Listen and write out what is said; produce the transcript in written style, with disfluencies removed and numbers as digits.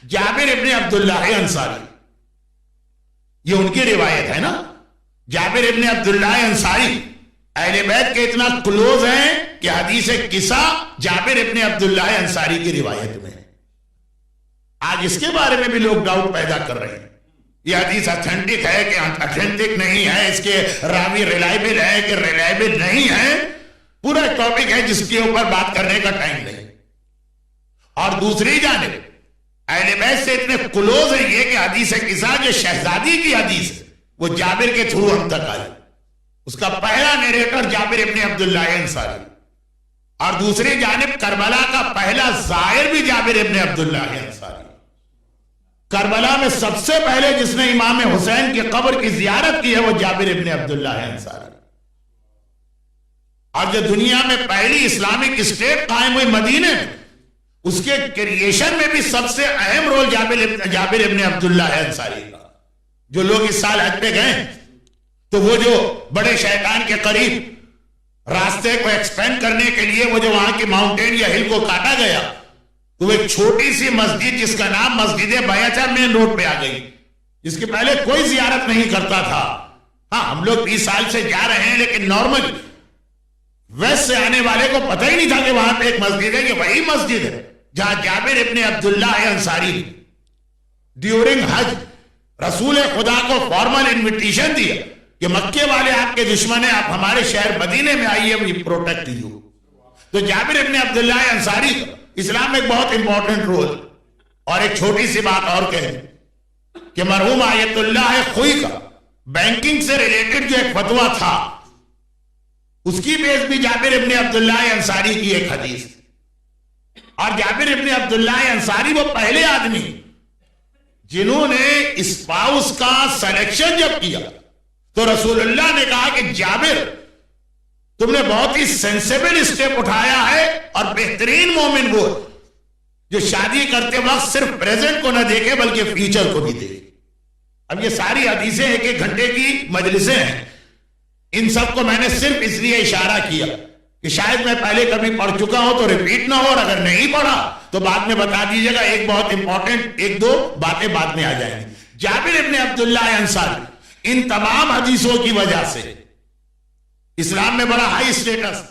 جابر ابن عبداللہ انصاری، یہ ان کی روایت ہے نا. جابر ابن عبداللہ انصاری اہل بیت کے اتنا کلوز ہیں کہ حدیث قصہ جابر ابن عبداللہ انصاری کی روایت میں. آج اس کے بارے میں بھی لوگ ڈاؤٹ پیدا کر رہے ہیں، یہ حدیث اتھینٹک ہے کہ اتھینٹک نہیں ہے، اس کے راوی ریلائبل ہے کہ ریلائبل نہیں ہے. پورا ٹاپک ہے جس کے اوپر بات کرنے کا ٹائم نہیں. اور دوسری جانب اہل بیت سے اتنے کلوز ہیں یہ کہ حدیث قصہ جو شہزادی کی حدیث ہے وہ جابر کے تھرو ہم تک آئی. اس کا پہلا نیریٹر جابر ابن عبداللہ انصاری، اور دوسری جانب کربلا کا پہلا زائر بھی جابر ابن عبداللہ انصاری. کربلا میں سب سے پہلے جس نے امام حسین کی قبر کی زیارت کی ہے وہ جابر ابن عبداللہ انصاری. اور جو دنیا میں پہلی اسلامک اسٹیٹ قائم ہوئی مدینے میں، اس کے کریشن میں بھی سب سے اہم رول جابر ابن عبداللہ انصاری کا. جو لوگ اس سال حج پہ گئے تو وہ جو بڑے شیطان کے قریب راستے کو ایکسپینڈ کرنے کے لیے وہ جو وہاں کی ماؤنٹین یا ہل کو کاٹا گیا تو ایک چھوٹی سی مسجد جس کا نام مسجد بیعہ مین روڈ پہ آ گئی، جس کے پہلے کوئی زیارت نہیں کرتا تھا. ہاں ہم لوگ 20 سال سے جا رہے ہیں لیکن نارمل ویسٹ سے آنے والے کو پتہ ہی نہیں تھا کہ وہاں پہ ایک مسجد ہے، کہ وہی مسجد ہے جہاں جابر ابن عبداللہ انصاری ڈیورنگ حج رسول خدا کو فارمل انویٹیشن دیا کہ مکے والے آپ کے دشمن ہیں، آپ ہمارے شہر مدینے میں آئیے، وی پروٹیکٹ یو. تو جابر ابن عبداللہ انصاری کا اسلام میں ایک بہت امپورٹنٹ رول. اور ایک چھوٹی سی بات اور کہیں کہ مرحوم آیت اللہ خوئی کا بینکنگ سے ریلیٹڈ جو ایک فتویٰ تھا اس کی بیس بھی جابر ابن عبداللہ انصاری کی ایک حدیث. اور جابر ابن عبداللہ انصاری وہ پہلے آدمی جنہوں نے اسپاؤس کا سلیکشن جب کیا تو رسول اللہ نے کہا کہ جابر تم نے بہت ہی سینسیبل اسٹیپ اٹھایا ہے، اور بہترین مومن وہ جو شادی کرتے وقت صرف پریزنٹ کو نہ دیکھے بلکہ فیوچر کو بھی دیکھے. اب یہ ساری حدیثیں 1-1 گھنٹے کی مجلسیں ہیں، ان سب کو میں نے صرف اس لیے اشارہ کیا کہ شاید میں پہلے کبھی پڑھ چکا ہوں تو ریپیٹ نہ ہو، اور اگر نہیں پڑھا تو بعد میں بتا دیجئے گا. ایک بہت امپورٹنٹ 1-2 باتیں بعد میں آ جائیں گی. جابر ابن عبداللہ انصاری ان تمام حدیثوں کی وجہ سے اسلام میں بڑا ہائی اسٹیٹس